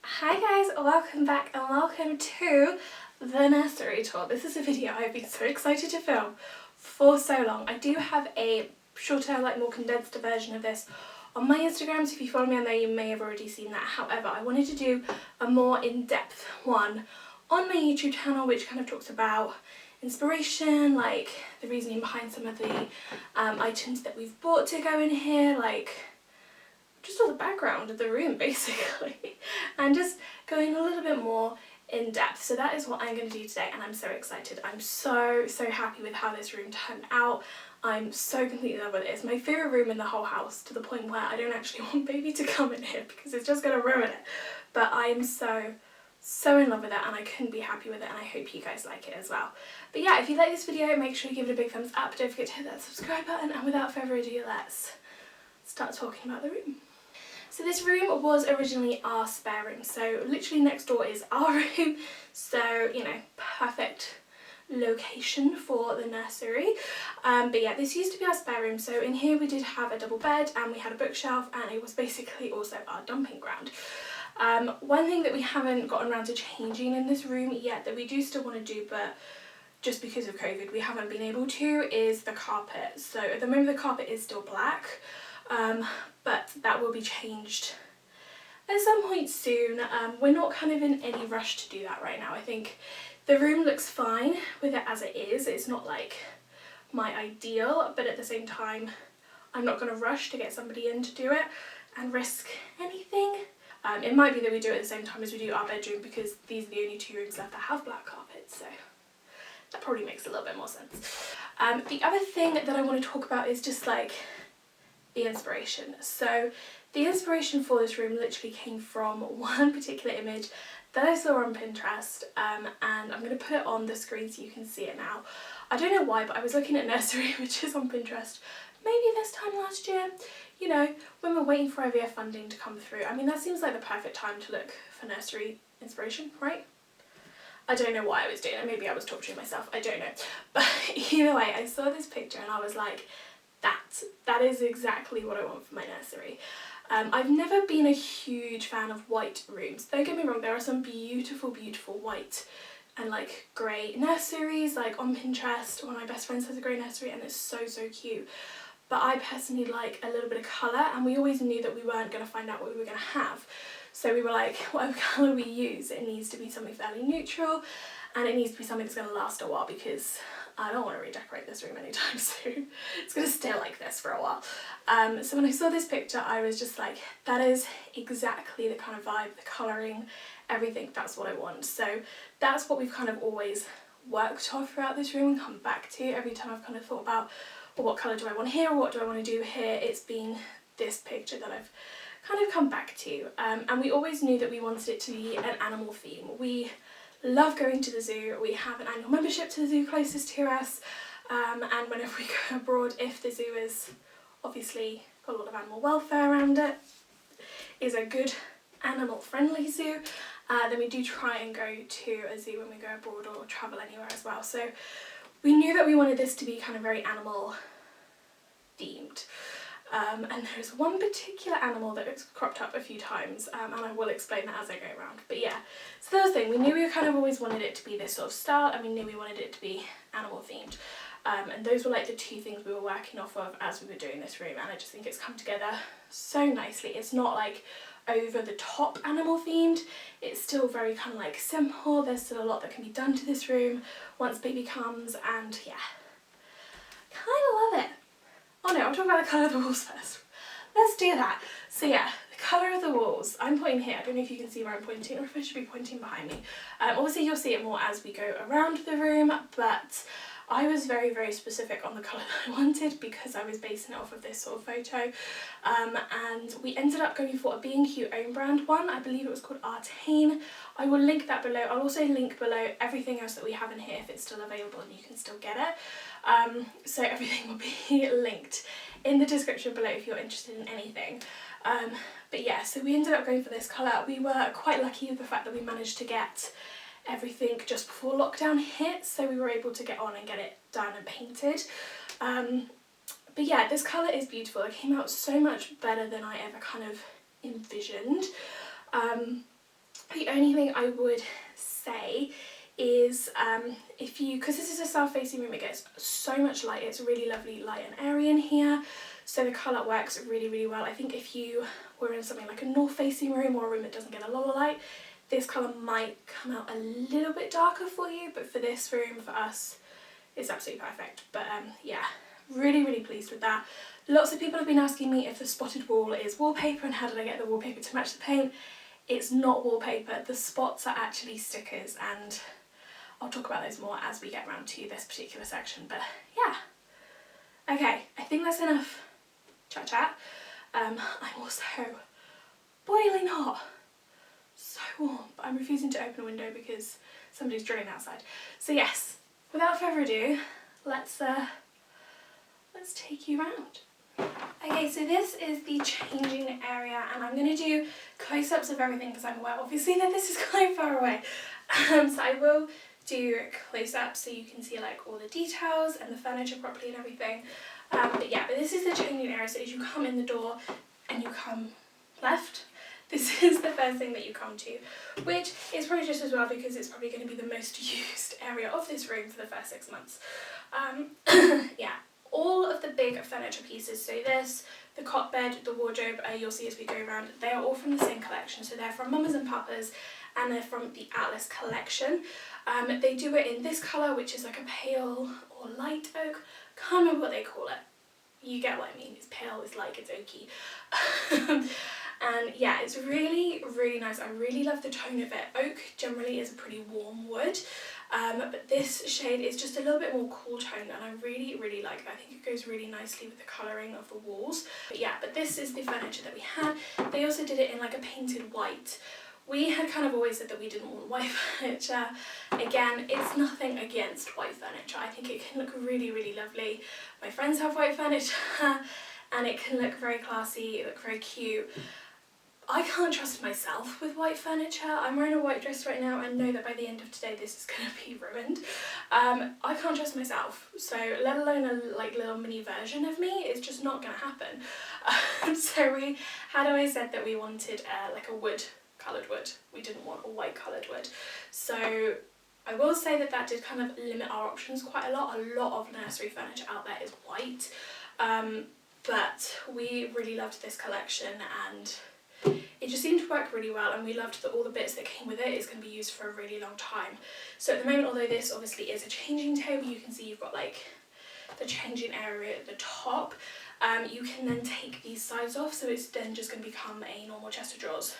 Hi guys, welcome back and welcome to the nursery tour. This is a video I've been so excited to film for so long. I do have a shorter, more condensed version of this on my Instagram, so if you follow me on there you may have already seen that. However, I wanted to do a more in-depth one on my YouTube channel which kind of talks about inspiration, like the reasoning behind some of the items that we've bought to go in here, just all the background of the room basically, and just going a little bit more in depth. So that is what I'm going to do today and I'm so excited. I'm so happy with how this room turned out. I'm so completely in love with it. It's my favourite room in the whole house, to the point where I don't actually want baby to come in here because it's just going to ruin it. But I am so in love with it and I couldn't be happy with it, and I hope you guys like it as well. But yeah, if you like this video, make sure you give it a big thumbs up. Don't forget to hit that subscribe button, and without further ado, let's start talking about the room. So this room was originally our spare room, so literally next door is our room, so you know, perfect location for the nursery. But yeah, this used to be our spare room, so in here we did have a double bed and we had a bookshelf, and it was basically also our dumping ground. One thing that we haven't gotten around to changing in this room yet that we do still want to do, but just because of COVID we haven't been able to, is the carpet. So at the moment the carpet is still black, but that will be changed at some point soon. We're not kind of in any rush to do that right now. I think the room looks fine with it as it is. It's not like my ideal, but at the same time I'm not going to rush to get somebody in to do it and risk anything. It might be that we do it at the same time as we do our bedroom, because these are the only two rooms left that have black carpets, so that probably makes a little bit more sense. The other thing that I want to talk about is just the inspiration. So the inspiration for this room literally came from one particular image that I saw on Pinterest, and I'm going to put it on the screen so you can see it now. I don't know why, but I was looking at Nursery, which is on Pinterest, maybe this time last year, you know, when we're waiting for IVF funding to come through. I mean, that seems like the perfect time to look for nursery inspiration, right? I don't know why I was doing it, maybe I was torturing myself, I don't know. But either way, I saw this picture and I was like, that is exactly what I want for my nursery. I've never been a huge fan of white rooms. Don't get me wrong, there are some beautiful white and grey nurseries on Pinterest. One of my best friends has a grey nursery and it's so cute. But I personally like a little bit of colour, and we always knew that we weren't going to find out what we were going to have. So we were like, whatever colour we use, it needs to be something fairly neutral, and it needs to be something that's going to last a while, because I don't want to redecorate this room anytime soon. It's going to stay like this for a while. So when I saw this picture, I was just like, that is exactly the kind of vibe, the colouring, everything, that's what I want. So that's what we've kind of always worked off throughout this room and come back to. Every time I've kind of thought about, well, what colour do I want here, or what do I want to do here, it's been this picture that I've kind of come back to. And we always knew that we wanted it to be an animal theme. We love going to the zoo. We have an annual membership to the zoo closest to us, and whenever we go abroad, if the zoo is obviously got a lot of animal welfare around it, is a good animal friendly zoo, then we do try and go to a zoo when we go abroad or travel anywhere as well. So we knew that we wanted this to be kind of very animal themed. And there's one particular animal that has cropped up a few times, and I will explain that as I go around. But yeah, so that was the thing, we knew we kind of always wanted it to be this sort of style, and we knew we wanted it to be animal themed. And those were the two things we were working off of as we were doing this room, and I just think it's come together so nicely. It's not over the top animal themed, it's still very kind of simple. There's still a lot that can be done to this room once baby comes, and yeah, kind of love it. Oh no, I'll talk about the colour of the walls first. Let's do that. So yeah, the colour of the walls. I'm pointing here. I don't know if you can see where I'm pointing or if I should be pointing behind me. Obviously you'll see it more as we go around the room, but I was very specific on the colour that I wanted because I was basing it off of this sort of photo. And we ended up going for a B&Q own brand one. I believe it was called Artane. I will link that below. I'll also link below everything else that we have in here if it's still available and you can still get it. So everything will be linked in the description below if you're interested in anything. But yeah, so we ended up going for this colour. We were quite lucky with the fact that we managed to get everything just before lockdown hit, so we were able to get on and get it done and painted. But yeah, this colour is beautiful. It came out so much better than I ever kind of envisioned. The only thing I would say is because this is a south-facing room, it gets so much light. It's really lovely light and airy in here, so the colour works really, really well. I think if you were in something like a north-facing room or a room that doesn't get a lot of light, this colour might come out a little bit darker for you, but for this room, for us, it's absolutely perfect. But yeah, really, really pleased with that. Lots of people have been asking me if the spotted wall is wallpaper and how did I get the wallpaper to match the paint. It's not wallpaper, the spots are actually stickers, and I'll talk about those more as we get around to this particular section, but yeah. Okay, I think that's enough chat. I'm also boiling hot, so warm, but I'm refusing to open a window because somebody's drilling outside. So yes, without further ado, let's take you around. Okay, so this is the changing area, and I'm going to do close-ups of everything because I'm aware obviously that this is quite far away. So I will do close-ups so you can see like all the details and the furniture properly and everything. But yeah, but this is the changing area, so as you come in the door and you come left, this is the first thing that you come to, which is probably just as well because it's probably going to be the most used area of this room for the first 6 months. Yeah. All of the big furniture pieces, so this, the cot bed, the wardrobe, you'll see as we go around, they are all from the same collection. So they're from Mamas and Papas, and they're from the Atlas collection. They do it in this colour, which is like a pale or light oak. Can't remember what they call it. You get what I mean. It's pale, it's light, it's oaky. And yeah, it's really, really nice. I really love the tone of it. Oak generally is a pretty warm wood. But this shade is just a little bit more cool toned, and I really, really like that. I think it goes really nicely with the colouring of the walls. But yeah, but this is the furniture that we had. They also did it in like a painted white. We had kind of always said that we didn't want white furniture. Again, it's nothing against white furniture. I think it can look really, really lovely. My friends have white furniture and it can look very classy, look very cute. I can't trust myself with white furniture. I'm wearing a white dress right now and know that by the end of today this is going to be ruined. I can't trust myself, so let alone a like little mini version of me, it's just not going to happen. So we had always said that we wanted like a wood, coloured wood. We didn't want a white coloured wood. So I will say that that did kind of limit our options quite a lot. A lot of nursery furniture out there is white, but we really loved this collection and it just seemed to work really well, and we loved that all the bits that came with it is going to be used for a really long time. So at the moment, although this obviously is a changing table, you can see you've got like the changing area at the top. You can then take these sides off, so it's then just going to become a normal chest of drawers,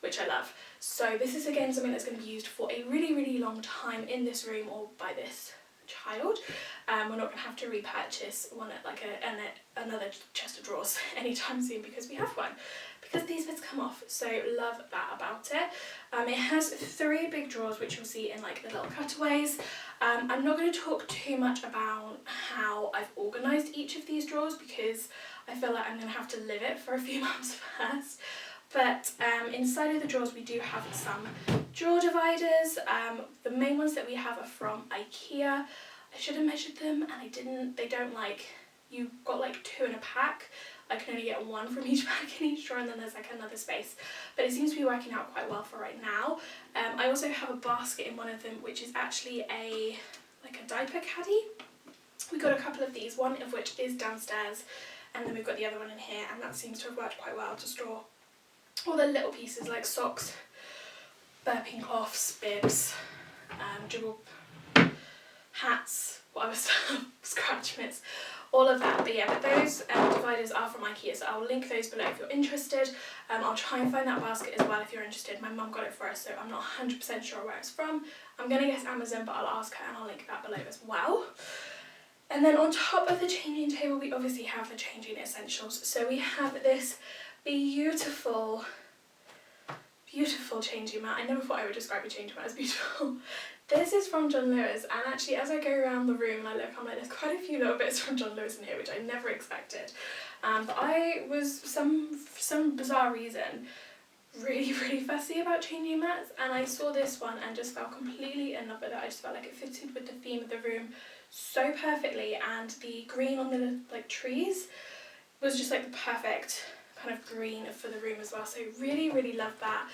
which I love. So this is again something that's going to be used for a really, really long time in this room or by this child. We're not going to have to repurchase one at like another chest of drawers anytime soon because we have one. Because these bits come off, so love that about it. It has 3 big drawers, which you'll see in like the little cutaways. I'm not going to talk too much about how I've organised each of these drawers because I feel like I'm going to have to live it for a few months first. But inside of the drawers we do have some drawer dividers. The main ones that we have are from IKEA. I should have measured them and I didn't. They don't like, you've got like 2 in a pack. I can only get 1 from each pack in each drawer and then there's like another space. But it seems to be working out quite well for right now. I also have a basket in one of them which is actually a diaper caddy. We got a couple of these, one of which is downstairs and then we've got the other one in here, and that seems to have worked quite well to store all the little pieces like socks, burping cloths, bibs, dribble hats, whatever stuff, scratch mitts, all of that. But yeah, but those dividers are from IKEA, so I'll link those below if you're interested. I'll try and find that basket as well if you're interested. My mum got it for us, so I'm not 100% sure where it's from. I'm going to guess Amazon, but I'll ask her and I'll link that below as well. And then on top of the changing table, we obviously have the changing essentials. So we have this beautiful changing mat. I never thought I would describe a changing mat as beautiful. This is from John Lewis, and actually as I go around the room and I look, I'm like, there's quite a few little bits from John Lewis in here, which I never expected. But I was, for some bizarre reason, really, really fussy about changing mats, and I saw this one and just fell completely in love with it. I just felt like it fitted with the theme of the room so perfectly, and the green on the like trees was just like the perfect kind of green for the room as well, so really, really love that.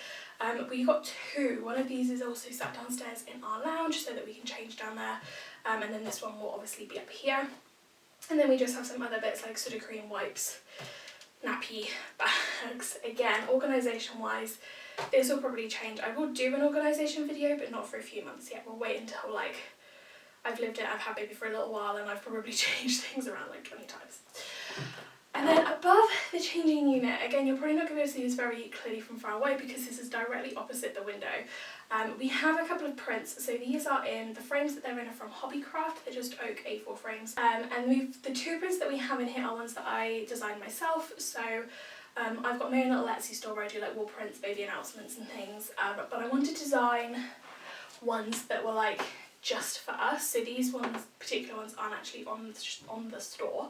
We got two. One of these is also sat downstairs in our lounge so that we can change down there, and then this one will obviously be up here. And then we just have some other bits like soda cream, wipes, nappy bags. Again, organisation wise, this will probably change. I will do an organisation video, but not for a few months yet. We'll wait until like I've lived it, I've had baby for a little while, and I've probably changed things around like 20 times. And then above the changing unit, again, you're probably not going to be able to see this very clearly from far away because this is directly opposite the window. We have a couple of prints. So these are in, the frames that they're in are from Hobbycraft. They're just oak A4 frames. And the two prints that we have in here are ones that I designed myself. So I've got my own little Etsy store where I do like wall prints, baby announcements and things. But I wanted to design ones that were like just for us. So these ones, particular ones, aren't actually on the store.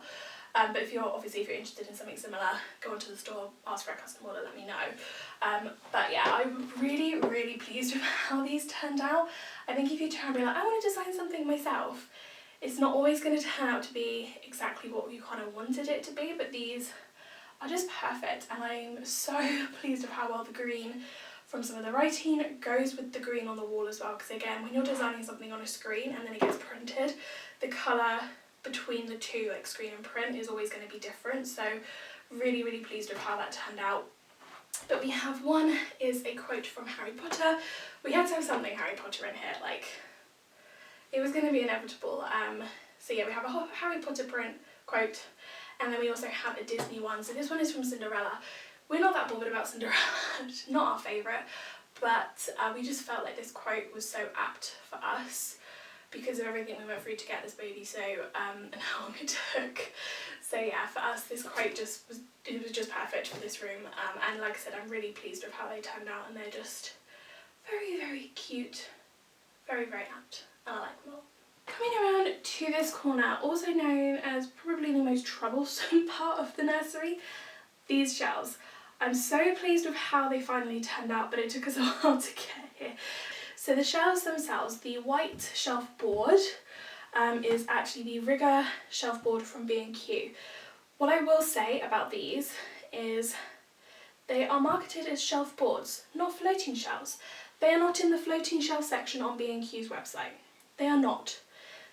But if you're interested in something similar, go onto the store, ask for a custom order, let me know. But yeah, I'm really, really pleased with how these turned out. I think if you try and be like, I want to design something myself, it's not always going to turn out to be exactly what you kind of wanted it to be, but these are just perfect. And I'm so pleased with how well the green from some of the writing goes with the green on the wall as well. Because again, when you're designing something on a screen and then it gets printed, the colour between the two, like screen and print, is always going to be different. So really, really pleased with how that turned out. But we have one is a quote from Harry Potter. We had to have something Harry Potter in here, like it was going to be inevitable. So yeah, we have a Harry Potter print quote, and then we also have a Disney one. So this one is from Cinderella. We're not that bothered about Cinderella, it's not our favourite, but we just felt like this quote was so apt for us because of everything we went through to get this baby, so and how long it took. So yeah, for us this quote was just perfect for this room, and like I said, I'm really pleased with how they turned out, and they're just very, very cute, very, very apt, and I like them all. Coming around to this corner, also known as probably the most troublesome part of the nursery, these shelves. I'm so pleased with how they finally turned out, but it took us a while to get here. So the shelves themselves, the white shelf board is actually the Rigger shelf board from B&Q. What I will say about these is they are marketed as shelf boards, not floating shelves. They are not in the floating shelf section on B&Q's website. They are not.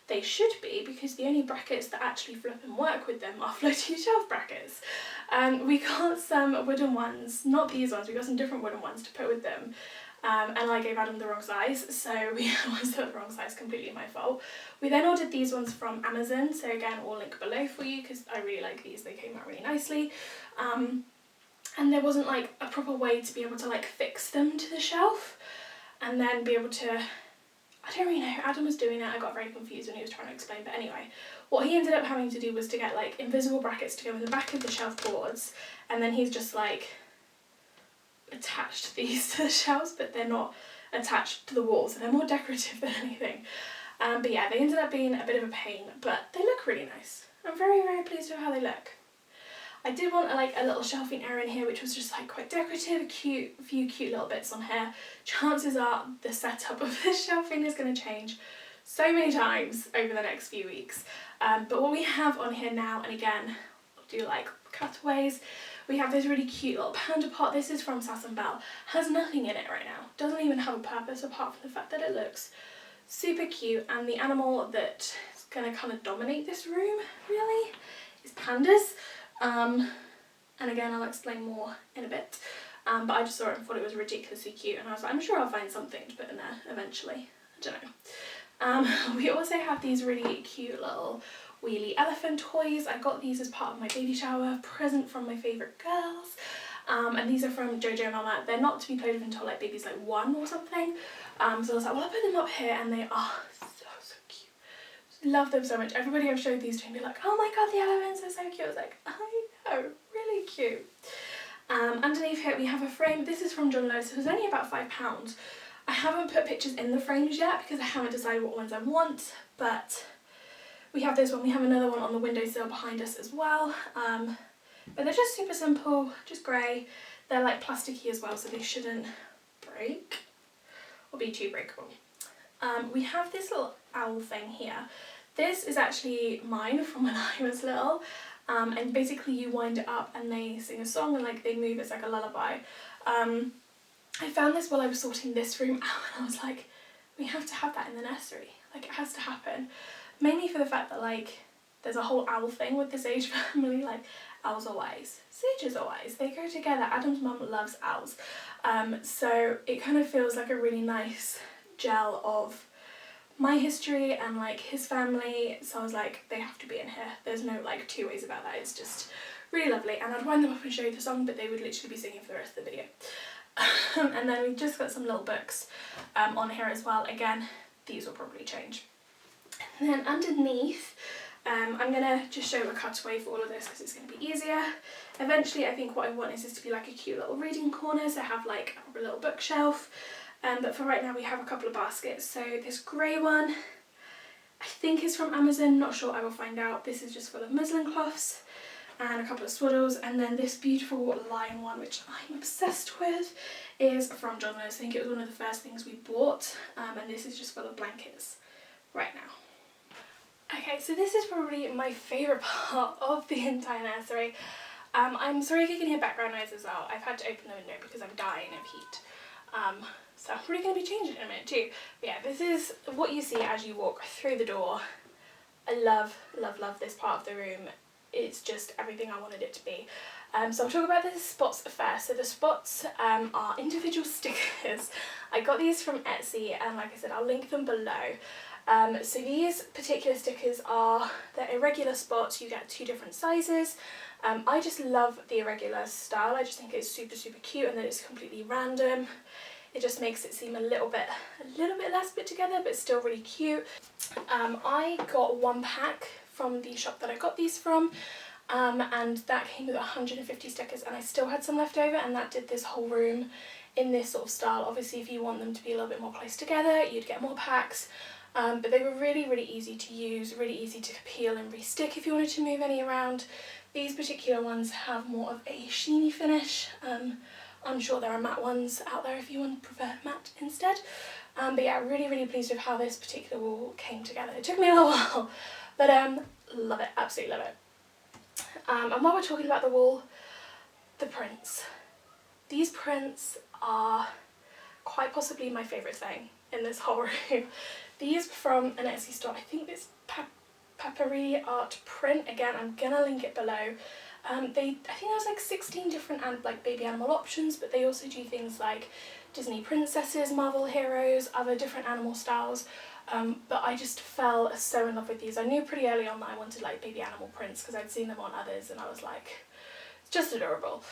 They should be, because the only brackets that actually flip and work with them are floating shelf brackets. We got some wooden ones, not these ones, we got some different wooden ones to put with them. And I gave Adam the wrong size, so we had ones that were the wrong size, completely my fault. We then ordered these ones from Amazon, so again, I'll link below for you because I really like these, they came out really nicely. And there wasn't like a proper way to be able to like fix them to the shelf and then be able to, I don't really know, Adam was doing it, I got very confused when he was trying to explain, but anyway, what he ended up having to do was to get like invisible brackets to go in the back of the shelf boards, and then he's just like attached these to the shelves, but they're not attached to the wall, so they're more decorative than anything. But yeah, they ended up being a bit of a pain, but they look really nice. I'm very, very pleased with how they look. I did want a little shelving area in here, which was just like quite decorative, a few cute little bits on here. Chances are the setup of this shelving is going to change so many times over the next few weeks. But what we have on here now, and again, I'll do like cutaways, we have this really cute little panda pot. This is from Sass & Belle. Has nothing in it right now. Doesn't even have a purpose apart from the fact that it looks super cute. And the animal that is going to kind of dominate this room, really, is pandas. And again, I'll explain more in a bit. But I just saw it and thought it was ridiculously cute. And I was like, I'm sure I'll find something to put in there eventually. I don't know. We also have these really cute little wheelie elephant toys. I got these as part of my baby shower present from my favourite girls, and these are from Jojo Mama. They're not to be played with until like baby's like 1 or something, so I was like, well, I'll put them up here, and they are so cute. Love them so much. Everybody I've showed these to and be like, oh my god, the elephants are so cute. I was like, I know, really cute. Underneath here we have a frame. This is from John Lewis. It was only about £5. I haven't put pictures in the frames yet because I haven't decided what ones I want, but we have this one, we have another one on the windowsill behind us as well, but they're just super simple, just grey. They're like plasticky as well, so they shouldn't break or be too breakable. We have this little owl thing here. This is actually mine from when I was little, and basically you wind it up and they sing a song and like they move, it's like a lullaby. I found this while I was sorting this room out, and I was like, we have to have that in the nursery. Like, it has to happen. Mainly for the fact that, like, there's a whole owl thing with the Sage family. Like, owls are wise, sages are wise. They go together. Adam's mum loves owls. So it kind of feels like a really nice gel of my history and like his family. So I was like, they have to be in here. There's no like two ways about that. It's just really lovely. And I'd wind them up and show you the song, but they would literally be singing for the rest of the video. And then we've just got some little books on here as well. Again, these will probably change. And then underneath, I'm going to just show a cutaway for all of this because it's going to be easier. Eventually, I think what I want is this to be like a cute little reading corner, so have like a proper little bookshelf. But for right now, we have a couple of baskets. So this grey one, I think is from Amazon, not sure, I will find out. This is just full of muslin cloths and a couple of swaddles, and then this beautiful lion one, which I'm obsessed with, is from John Lewis. I think it was one of the first things we bought, and this is just full of blankets right now. Okay, so this is probably my favourite part of the entire nursery. I'm sorry if you can hear background noise as well. I've had to open the window because I'm dying of heat. So I'm probably going to be changing in a minute too. But yeah, this is what you see as you walk through the door. I love, love, love this part of the room. It's just everything I wanted it to be. So I'll talk about the spots first. So the spots are individual stickers. I got these from Etsy, and like I said, I'll link them below. So these particular stickers are the irregular spots. You get 2 different sizes. I just love the irregular style. I just think it's super, super cute, and that it's completely random. It just makes it seem a little bit less put together, but still really cute. I got 1 pack from the shop that I got these from, and that came with 150 stickers, and I still had some left over, and that did this whole room in this sort of style. Obviously, if you want them to be a little bit more close together, you'd get more packs, but they were really, really easy to use, really easy to peel and re-stick if you wanted to move any around. These particular ones have more of a sheeny finish. I'm sure there are matte ones out there if you want to prefer matte instead. But yeah, really, really pleased with how this particular wall came together. It took me a little while, but love it, absolutely love it. And while we're talking about the wall, the prints. These prints are quite possibly my favourite thing in this whole room. These from an Etsy store. I think it's Papyri Art Print. Again, I'm gonna link it below. I think there's like 16 different like baby animal options, but they also do things like Disney princesses, Marvel heroes, other different animal styles. But I just fell so in love with these. I knew pretty early on that I wanted like baby animal prints because I'd seen them on others, and I was like, it's just adorable.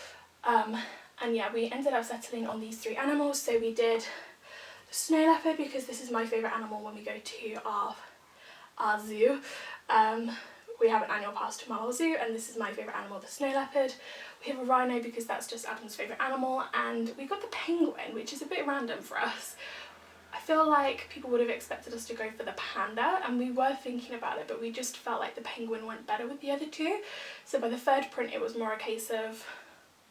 And yeah, we ended up settling on these 3 animals. So we did the snow leopard, because this is my favourite animal when we go to our zoo. We have an annual pass to Marvel Zoo, and this is my favourite animal, the snow leopard. We have a rhino because that's just Adam's favourite animal, and we got the penguin, which is a bit random for us. I feel like people would have expected us to go for the panda, and we were thinking about it, but we just felt like the penguin went better with the other 2. So by the 3rd print, it was more a case of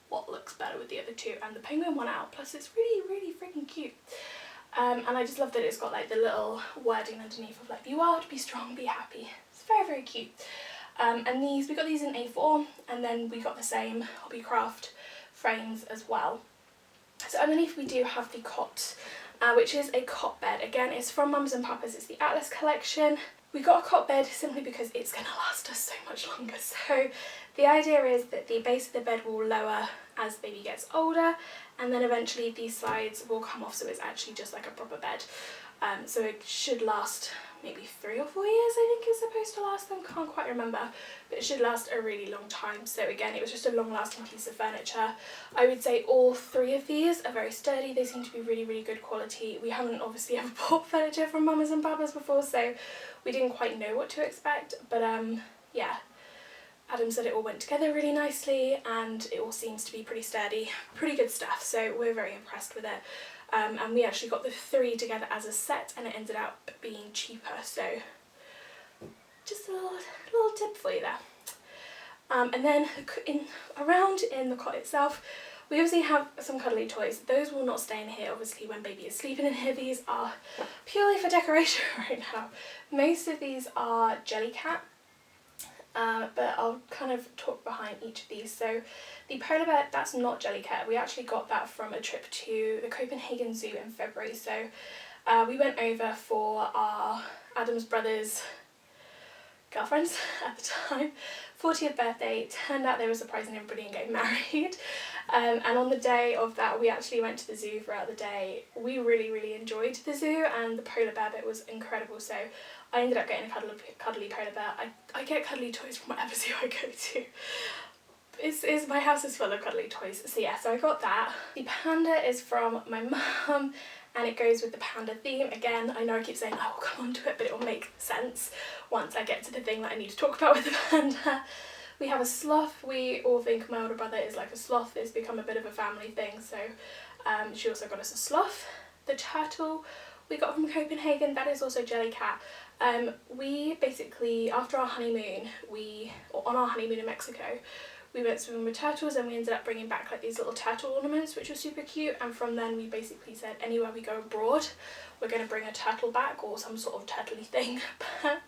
what looks better with the other 2, and the penguin won out. Plus it's really, really freaking cute. And I just love that it's got like the little wording underneath of like, be wild, be strong, be happy. It's very, very cute. And these, we got these in A4, and then we got the same Hobbycraft frames as well. So underneath we do have the cot, which is a cot bed. Again, it's from Mums and Papas, it's the Atlas collection. We got a cot bed simply because it's going to last us so much longer. So the idea is that the base of the bed will lower as baby gets older, and then eventually these sides will come off, so it's actually just like a proper bed. So it should last maybe 3 or 4 years, I think it's supposed to last them, can't quite remember, but it should last a really long time. So again, it was just a long lasting piece of furniture. I would say all 3 of these are very sturdy, they seem to be really, really good quality. We haven't obviously ever bought furniture from Mamas and Papas before, so we didn't quite know what to expect, but yeah. Adam said it all went together really nicely, and it all seems to be pretty sturdy, pretty good stuff, so we're very impressed with it. And we actually got the 3 together as a set, and it ended up being cheaper, so just a little tip for you there. And then around in the cot itself, we obviously have some cuddly toys. Those will not stay in here obviously when baby is sleeping in here. These are purely for decoration right now. Most of these are Jellycat. but I'll kind of talk behind each of these. So the polar bear, that's not Jellycat. We actually got that from a trip to the Copenhagen Zoo in February. So we went over for our Adam's brother's girlfriends at the time 40th birthday. Turned out they were surprising everybody and getting married, and on the day of that we actually went to the zoo throughout the day. We really enjoyed the zoo, and the polar bear bit was incredible, so I ended up getting a cuddly polar bear. I get cuddly toys from whatever zoo I go to. My house is full of cuddly toys, so yeah, so I got that. The panda is from my mum, and it goes with the panda theme. Again, I know I keep saying I will come on to it, but it will make sense once I get to the thing that I need to talk about with the panda. We have a sloth. We all think my older brother is like a sloth. It's become a bit of a family thing, so she also got us a sloth. The turtle we got from Copenhagen, that is also Jellycat. We basically, after our honeymoon, on our honeymoon in Mexico, we went swimming with turtles, and we ended up bringing back like these little turtle ornaments, which were super cute. And from then we basically said anywhere we go abroad, we're going to bring a turtle back, or some sort of turtley thing back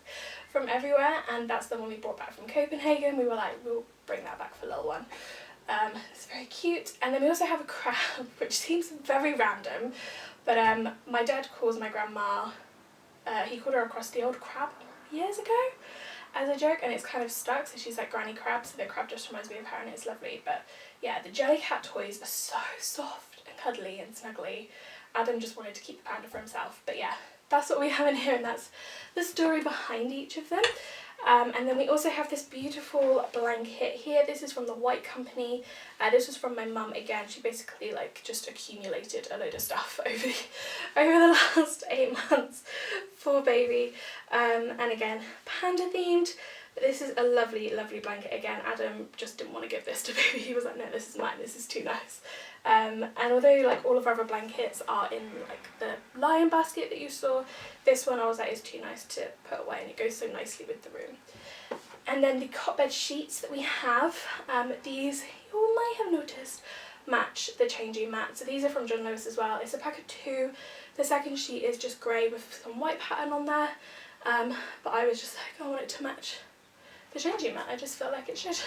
from everywhere. And that's the one we brought back from Copenhagen. We were like, we'll bring that back for a little one. It's very cute. And then we also have a crab, which seems very random, but my dad calls my grandma, he called her a crusty old crab years ago as a joke, and it's kind of stuck, so she's like Granny Crab, so the crab just reminds me of her, and it's lovely. But yeah, the Jellycat toys are so soft and cuddly and snuggly. Adam just wanted to keep the panda for himself, but yeah, that's what we have in here, and that's the story behind each of them. And then we also have this beautiful blanket here. This is from the White Company. This was from my mum again. She basically like just accumulated a load of stuff over the last 8 months for baby. And again, panda themed. But this is a lovely blanket again. Adam just didn't want to give this to baby. He was like, no, this is mine, this is too nice. And although like all of our other blankets are in like the lion basket that you saw, this one I was like, is too nice to put away, and it goes so nicely with the room. And then the cot bed sheets that we have, these you might have noticed match the changing mat. So these are from John Lewis as well. It's a pack of 2. The second sheet is just grey with some white pattern on there, but I was just like, I want it to match the changing mat. I just felt like it should.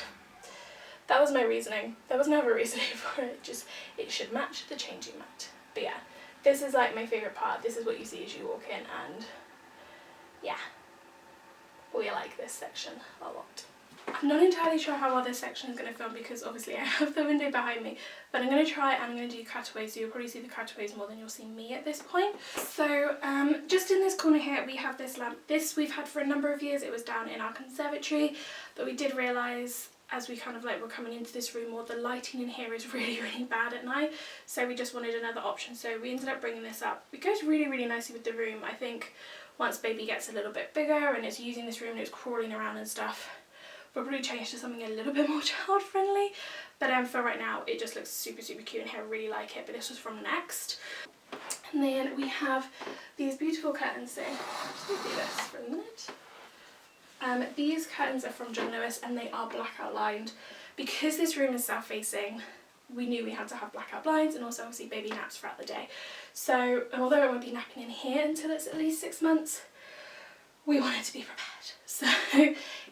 That was my reasoning. There was no other reasoning for it, just it should match the changing mat. But yeah, this is like my favourite part. This is what you see as you walk in, and yeah, we like this section a lot. I'm not entirely sure how well this section is going to film, because obviously I have the window behind me, but I'm going to try and I'm going to do cutaways, so you'll probably see the cutaways more than you'll see me at this point. So just in this corner here we have this lamp. This we've had for a number of years. It was down in our conservatory, but we did realise as we kind of like were coming into this room more, the lighting in here is really bad at night, so we just wanted another option, so we ended up bringing this up. It goes really nicely with the room. I think once baby gets a little bit bigger and it's using this room and it's crawling around and stuff, we'll probably change to something a little bit more child friendly, but for right now it just looks super cute in here. I really like it. But this was from Next. And then we have these beautiful curtains. So I'm just going to do this for a minute. These curtains are from John Lewis, and they are blackout lined. Because this room is south facing, we knew we had to have blackout blinds, and also obviously baby naps throughout the day. So, and although it won't be napping in here until it's at least 6 months, we wanted to be prepared. So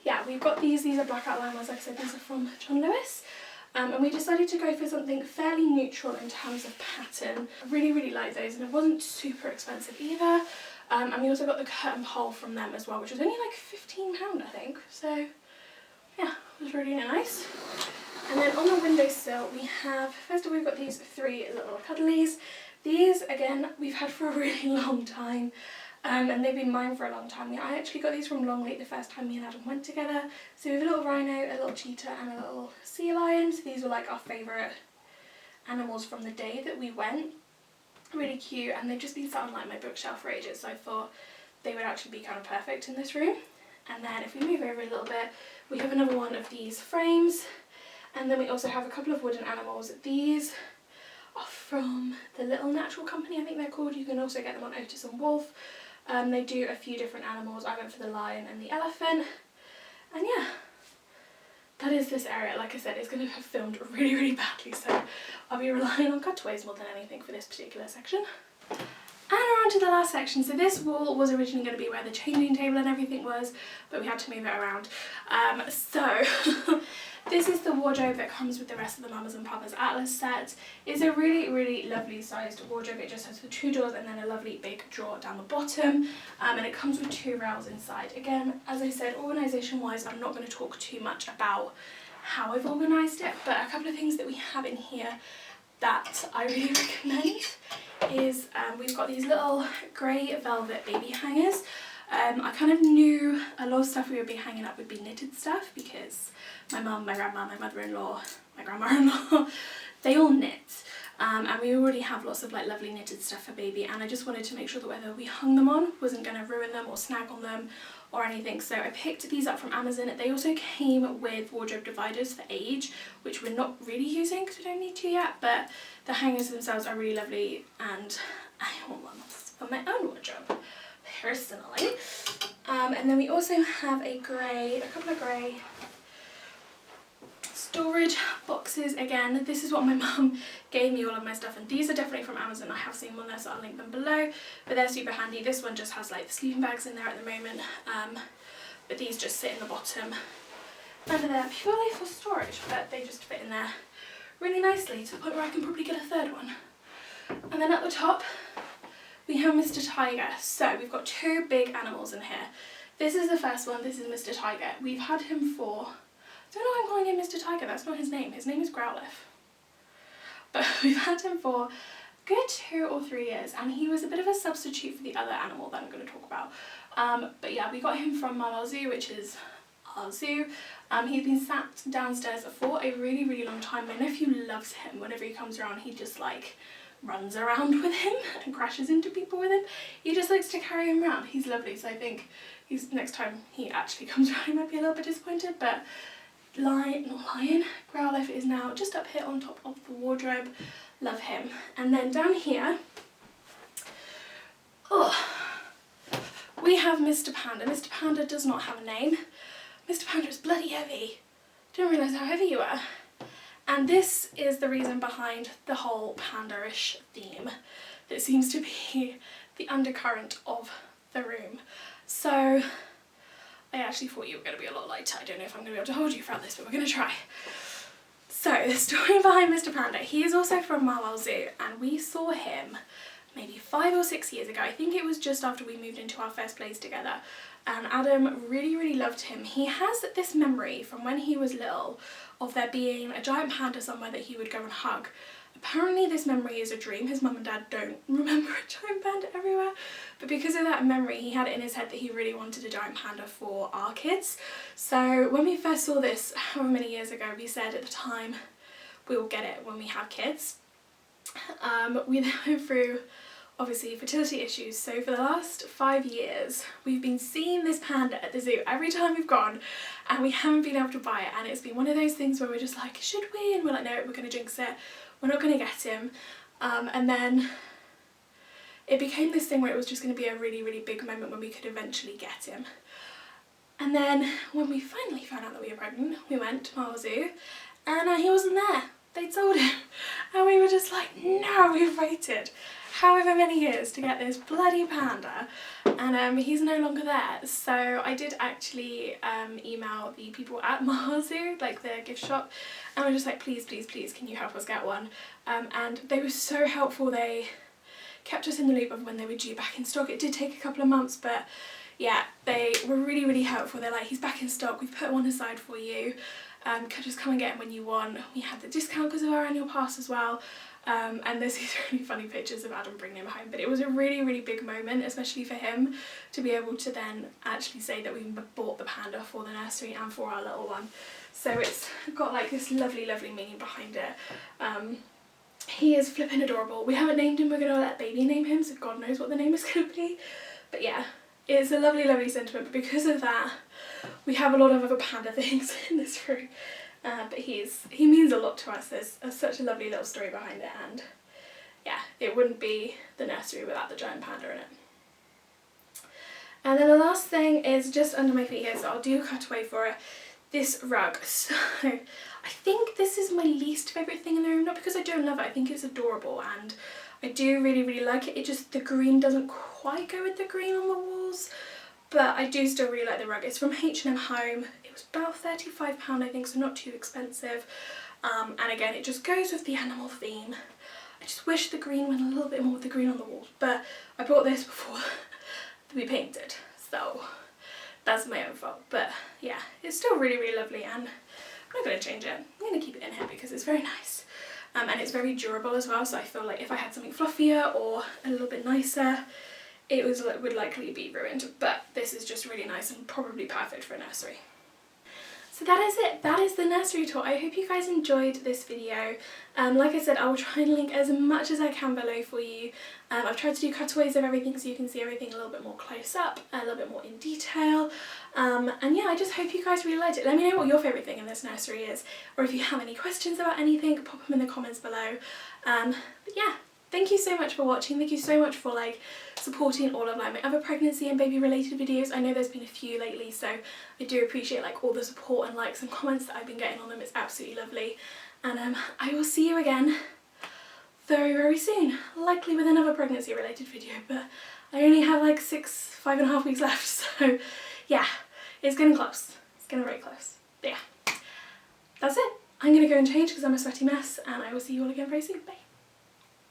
yeah, we've got these are blackout lined ones. Like I said, these are from John Lewis. And we decided to go for something fairly neutral in terms of pattern. I really like those, and it wasn't super expensive either. And we also got the curtain pole from them as well, which was only like £15 I think. So yeah, it was really nice. And then on the windowsill we have, first of all we've got these 3 little cuddlies. These again we've had for a really long time. And they've been mine for a long time. I actually got these from Longleat the first time me and Adam went together. So we have a little rhino, a little cheetah and a little sea lion. So these were like our favourite animals from the day that we went. Really cute, and they've just been sat on like my bookshelf for ages, so I thought they would actually be kind of perfect in this room. And then if we move over a little bit, we have another one of these frames, and then we also have a couple of wooden animals. These are from the Little Natural Company, I think they're called. You can also get them on Otis and Wolf. They do a few different animals. I went for the lion and the elephant, and yeah, that is this area. Like I said, it's going to have filmed really badly, so I'll be relying on cutaways more than anything for this particular section. And around on to the last section. So this wall was originally going to be where the changing table and everything was, but we had to move it around. So this is the wardrobe that comes with the rest of the Mamas and Papas Atlas set. It's a really, really lovely sized wardrobe. It just has the 2 doors and then a lovely big drawer down the bottom. And it comes with 2 rails inside. Again, as I said, organisation wise, I'm not going to talk too much about how I've organised it, but a couple of things that we have in here that I really recommend is we've got these little grey velvet baby hangers. I kind of knew a lot of stuff we would be hanging up would be knitted stuff because my mum, my grandma, my mother-in-law, my grandma-in-law, they all knit. And we already have lots of like lovely knitted stuff for baby, and I just wanted to make sure that whether we hung them on wasn't going to ruin them or snag on them or anything. So I picked these up from Amazon. They also came with wardrobe dividers for age, which we're not really using because we don't need to yet, but the hangers themselves are really lovely and I want one for my own wardrobe personally. And then we also have a couple of grey storage boxes. Again, this is what my mum gave me all of my stuff, and these are definitely from Amazon. I have seen them on there, so I'll link them below, but they're super handy. This one just has like the sleeping bags in there at the moment, but these just sit in the bottom under there purely for storage, but they just fit in there really nicely to the point where I can probably get a third one. And then at the top we have Mr. Tiger. So we've got 2 big animals in here. This is the first one. This is Mr. Tiger. We've had him for, I don't know why I'm calling him Mr. Tiger, that's not his name. His name is Growlithe. But we've had him for a good 2 or 3 years, and he was a bit of a substitute for the other animal that I'm going to talk about. But yeah, we got him from Mama Zoo, which is our zoo. He's been sat downstairs for a really, really long time. My nephew loves him. Whenever he comes around, he just like runs around with him and crashes into people with him. He just likes to carry him around. He's lovely, so I think next time he actually comes around, he might be a little bit disappointed, but Growlithe is now just up here on top of the wardrobe. Love him. And then down here, we have Mr. Panda. Mr. Panda does not have a name. Mr. Panda is bloody heavy. Didn't realise how heavy you were. And this is the reason behind the whole panda-ish theme that seems to be the undercurrent of the room. So I actually thought you were going to be a lot lighter. I don't know if I'm going to be able to hold you throughout this, but we're going to try. So the story behind Mr. Panda, he is also from Marwell Zoo, and we saw him maybe 5 or 6 years ago. I think it was just after we moved into our first place together, and Adam really, really loved him. He has this memory from when he was little of there being a giant panda somewhere that he would go and hug. Apparently this memory is a dream. His mum and dad don't remember a giant panda everywhere, but because of that memory he had it in his head that he really wanted a giant panda for our kids. So when we first saw this however many years ago, we said at the time we will get it when we have kids. We then went through obviously fertility issues, so for the last 5 years we've been seeing this panda at the zoo every time we've gone, and we haven't been able to buy it, and it's been one of those things where we're just like, should we? And we're like, no, we're going to jinx it, we're not going to get him. And then it became this thing where it was just going to be a really, really big moment when we could eventually get him. And then when we finally found out that we were pregnant, we went to Marwell Zoo and he wasn't there. They'd sold him, and we were just like, no, we've waited however many years to get this bloody panda, and he's no longer there. So I did actually email the people at Marwell Zoo, like the gift shop, and I was just like, please, please, please, can you help us get one? And they were so helpful. They kept us in the loop of when they were due back in stock. It did take a couple of months, but yeah, they were really, really helpful. They're like, he's back in stock, we've put one aside for you, just come and get him when you want. We had the discount because of our annual pass as well. And there's these really funny pictures of Adam bringing him home, but it was a really, really big moment, especially for him, to be able to then actually say that we bought the panda for the nursery and for our little one. So it's got like this lovely, lovely meaning behind it. He is flipping adorable. We haven't named him, we're going to let baby name him, so God knows what the name is going to be. But yeah, it's a lovely, lovely sentiment, but because of that we have a lot of other panda things in this room. But he means a lot to us. There's such a lovely little story behind it, and yeah, it wouldn't be the nursery without the giant panda in it. And then the last thing is just under my feet here, so I'll do a cutaway for it. This rug. So I think this is my least favourite thing in the room, not because I don't love it, I think it's adorable, and I do really like it. It just, the green doesn't quite go with the green on the walls, but I do still really like the rug. It's from H&M Home. It was about £35 I think, so not too expensive. And again, it just goes with the animal theme. I just wish the green went a little bit more with the green on the walls, but I bought this before we painted, so that's my own fault. But yeah, it's still really lovely, and I'm not going to change it. I'm going to keep it in here because it's very nice. And it's very durable as well, so I feel like if I had something fluffier or a little bit nicer, it would likely be ruined. But this is just really nice and probably perfect for a nursery. So that is it. That is the nursery tour. I hope you guys enjoyed this video. Like I said, I will try and link as much as I can below for you. I've tried to do cutaways of everything so you can see everything a little bit more close up, a little bit more in detail. And yeah, I just hope you guys really liked it. Let me know what your favourite thing in this nursery is, or if you have any questions about anything, pop them in the comments below. But yeah. Thank you so much for watching. Thank you so much for supporting all of my other pregnancy and baby related videos. I know there's been a few lately, so I do appreciate all the support and likes and comments that I've been getting on them. It's absolutely lovely. And I will see you again very soon, likely with another pregnancy related video, but I only have 5.5 weeks left, so yeah, it's getting close. It's getting very close. But yeah, that's it. I'm gonna go and change because I'm a sweaty mess, and I will see you all again very soon. Bye.